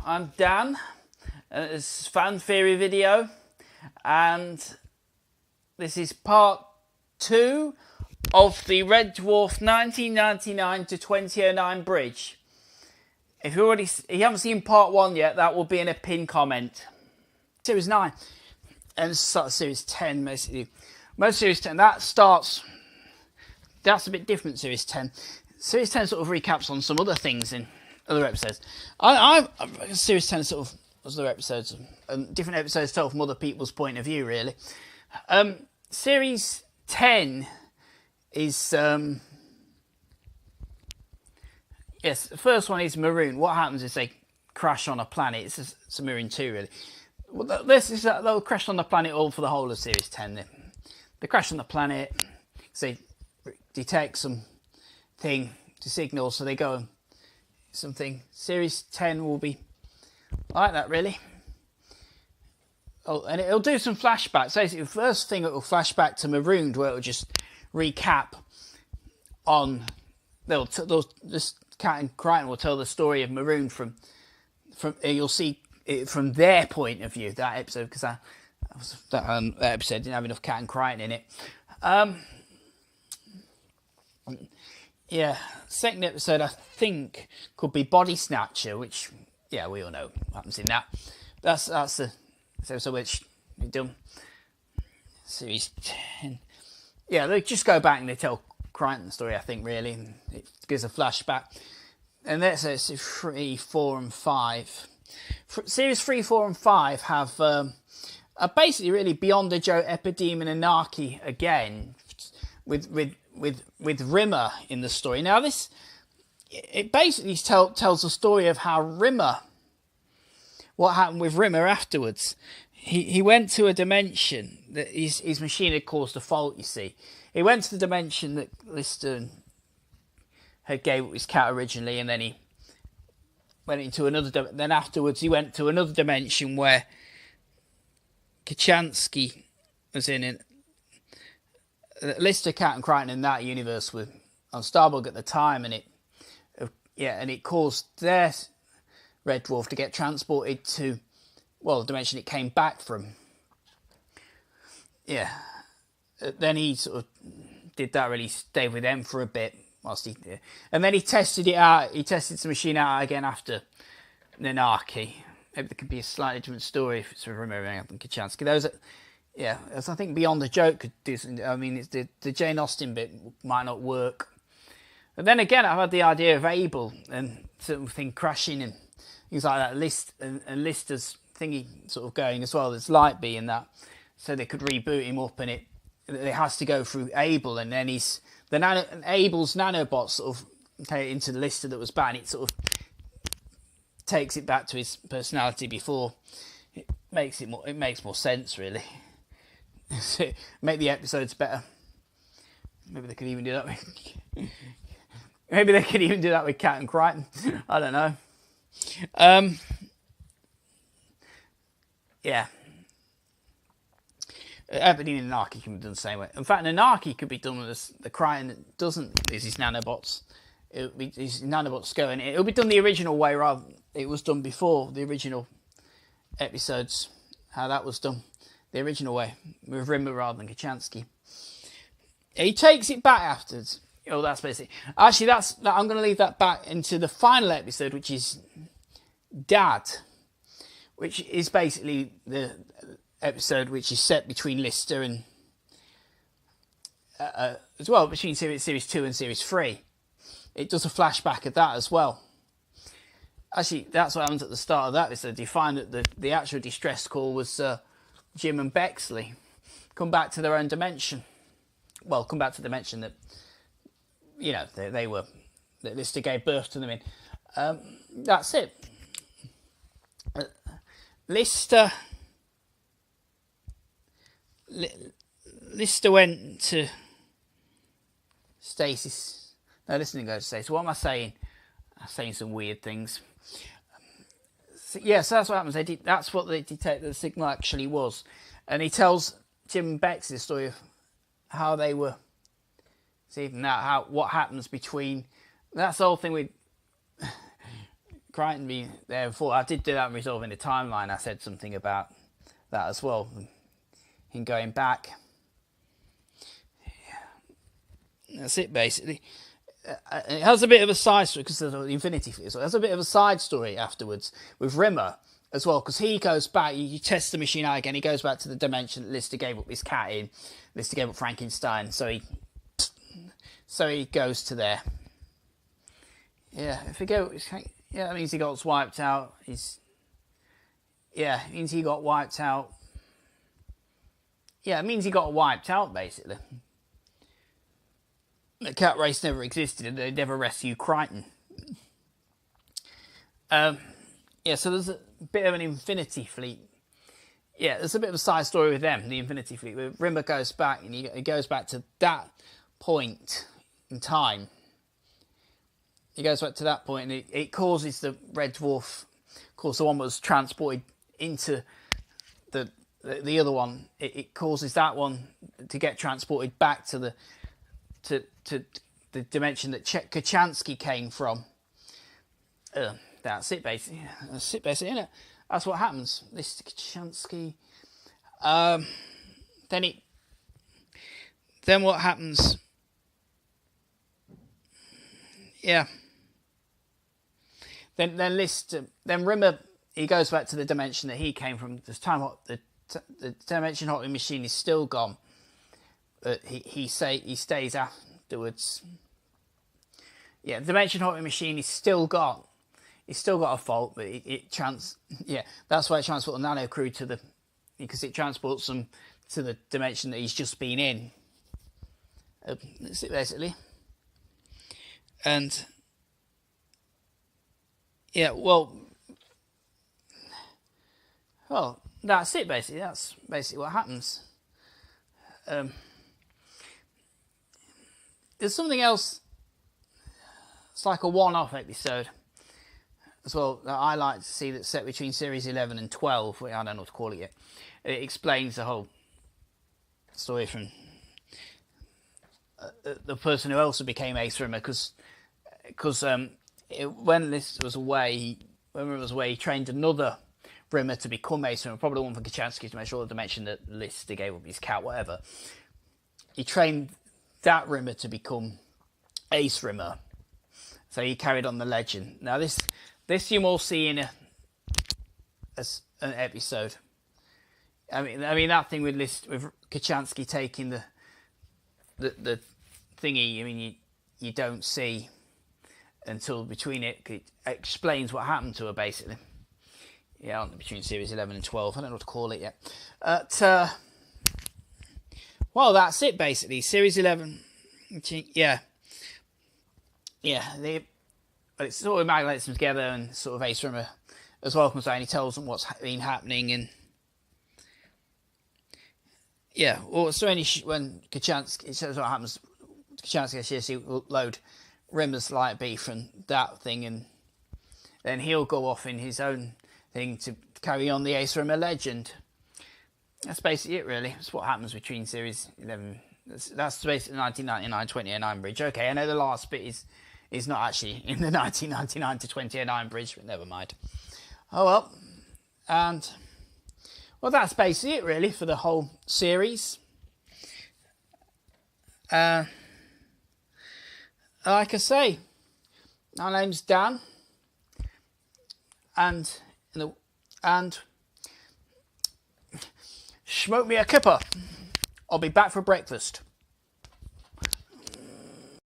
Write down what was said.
I'm Dan, and it's a fan theory video, and this is part 2 of the Red Dwarf 1999 to 2009 bridge. If you haven't seen part 1 yet, that will be in a pinned comment. Series 9, and this starts Series 10 basically. Most Series 10, that's a bit different, Series 10. Series 10 sort of recaps on some other things in other episodes. Series 10 sort of other episodes, and different episodes told from other people's point of view, really. Series 10 is, yes, the first one is Maroon. What happens is they crash on a planet. It's a Maroon 2, really. Well, they'll crash on the planet all for the whole of Series 10. They crash on the planet, so they detect something to signal, so they go and something. Series 10 will be like that, really. Oh, and it'll do some flashbacks. So the first thing, it will flash back to Marooned, where it'll just recap on. This Cat and Crichton will tell the story of Marooned from you'll see it from their point of view. That episode, because that episode didn't have enough Cat and Crichton in it. Yeah, second episode I think could be Body Snatcher, which, yeah, we all know what happens in that. That's the episode which we done. Series 10. Yeah, they just go back and they tell Crichton's story, I think, really. And it gives a flashback. And that's 3, 4 and 5. Series 3, 4 and 5 have are basically really Beyond the Joke, Epideme and Anarchy again, with Rimmer in the story. Now it basically tells the story of how what happened with Rimmer afterwards. He went to a dimension that his machine had caused a fault, you see. He went to the dimension that Lister had gave his cat originally, and then he went into another. Then afterwards, he went to another dimension where Kachansky was in it. Lister, Cat and Crichton in that universe were on Starbug at the time, and it caused their Red Dwarf to get transported to, well, the dimension it came back from. Yeah. Then he sort of did that, really stayed with them for a bit whilst he did. And then he tested it out. He tested the machine out again after Anarchy. Maybe there could be a slightly different story if it's remembering up in Kachansky. Those yeah, as I think Beyond the Joke could do something. I mean, it's the Jane Austen bit might not work. But then again, I've had the idea of Abel and something crashing and things like that. And Lister's thingy sort of going as well. There's Lightbee in that, so they could reboot him up, and it has to go through Abel, and then Abel's nanobots sort of take it into the Lister that was bad. It sort of takes it back to his personality before. It makes more sense, really. Make the episodes better. Maybe they could even do that with Cat and Crichton. I don't know. Yeah. Epideme and Anarchy can be done the same way. In fact, Anarchy could be done with the Crichton that doesn't use his nanobots. His nanobots go in. It'll be done the original way, rather than it was done before the original episodes. How that was done. The original way, with Rimmer rather than Kachansky. He takes it back afterwards. Oh, that's basically. Actually, I'm going to leave that back into the final episode, which is Dad, which is basically the episode which is set between Lister and as well between series 2 and series 3. It does a flashback of that as well. Actually, that's what happens at the start of that episode. You find that the actual distress call was Jim and Bexley come back to their own dimension. Well, come back to the dimension that, you know, they were, that Lister gave birth to them in. That's it. Lister went to Stasis. No, Lister didn't go to Stasis. What am I saying? I'm saying some weird things. So that's what happens. That's what they detect the signal actually was. And he tells Jim and Bex the story of how they were. See, even that, what happens between. That's the whole thing with Crichton being there before. I did do that in Resolving the Timeline. I said something about that as well. Him going back. That's it, basically. It has a bit of a side story because of the Infinity Fleet. So it has a bit of a side story afterwards with Rimmer as well, because he goes back. You test the machine out again. He goes back to the dimension that Lister gave up his cat in. Lister gave up Frankenstein. So he goes to there. Yeah, if he goes, yeah, that means he got wiped out. It means he got wiped out. Yeah, it means he got wiped out, basically. The cat race never existed, and they never rescued Crichton. So there's a bit of an Infinity Fleet. Yeah, there's a bit of a side story with them, the Infinity Fleet, where Rimmer goes back, and he goes back to that point in time. He goes back to that point, and it causes the Red Dwarf, of course, the one that was transported into the other one. It causes that one to get transported back to the dimension that Kachansky came from. That's it, basically. Isn't it? That's what happens. This Kachansky. Then what happens? Yeah. Then Rimmer, he goes back to the dimension that he came from. This time, the dimension hopping machine is still gone. He stays afterwards. Yeah, the dimension hopping machine is still got. It's still got a fault, but that's why it transports a nano crew because it transports them to the dimension that he's just been in. That's it, basically. And yeah, well, that's it, basically. That's basically what happens. There's something else. It's like a one-off episode as well that I like to see, that's set between series 11 and 12. I don't know what to call it yet. It explains the whole story from the person who also became Ace Rimmer, because when this was away, he trained another Rimmer to become Ace Rimmer, probably one for Kachansky to make sure to mention that Lister gave up his cat, whatever. He trained that Rimmer to become Ace Rimmer, so he carried on the legend. Now this you will see in an episode. I mean that thing with Kachansky taking the thingy. I mean you don't see until between it explains what happened to her, basically. Yeah, between series 11 and 12. I don't know what to call it yet. Well, that's it, basically. Series 11. Yeah. But it sort of amalgamates them together, and sort of Ace Rimmer as well comes out, and he tells them what's been happening. And yeah, well, so when Kachansky, it says what happens, Kachansky will load Rimmer's light B from that thing, and then he'll go off in his own thing to carry on the Ace Rimmer legend. That's basically it, really. That's what happens between series 11. That's basically 1999-2009 bridge. Okay, I know the last bit is not actually in the 1999 to 2009 bridge, but never mind. Oh well. And well, that's basically it, really, for the whole series. Like I say, my name's Dan, and smoke me a kipper. I'll be back for breakfast.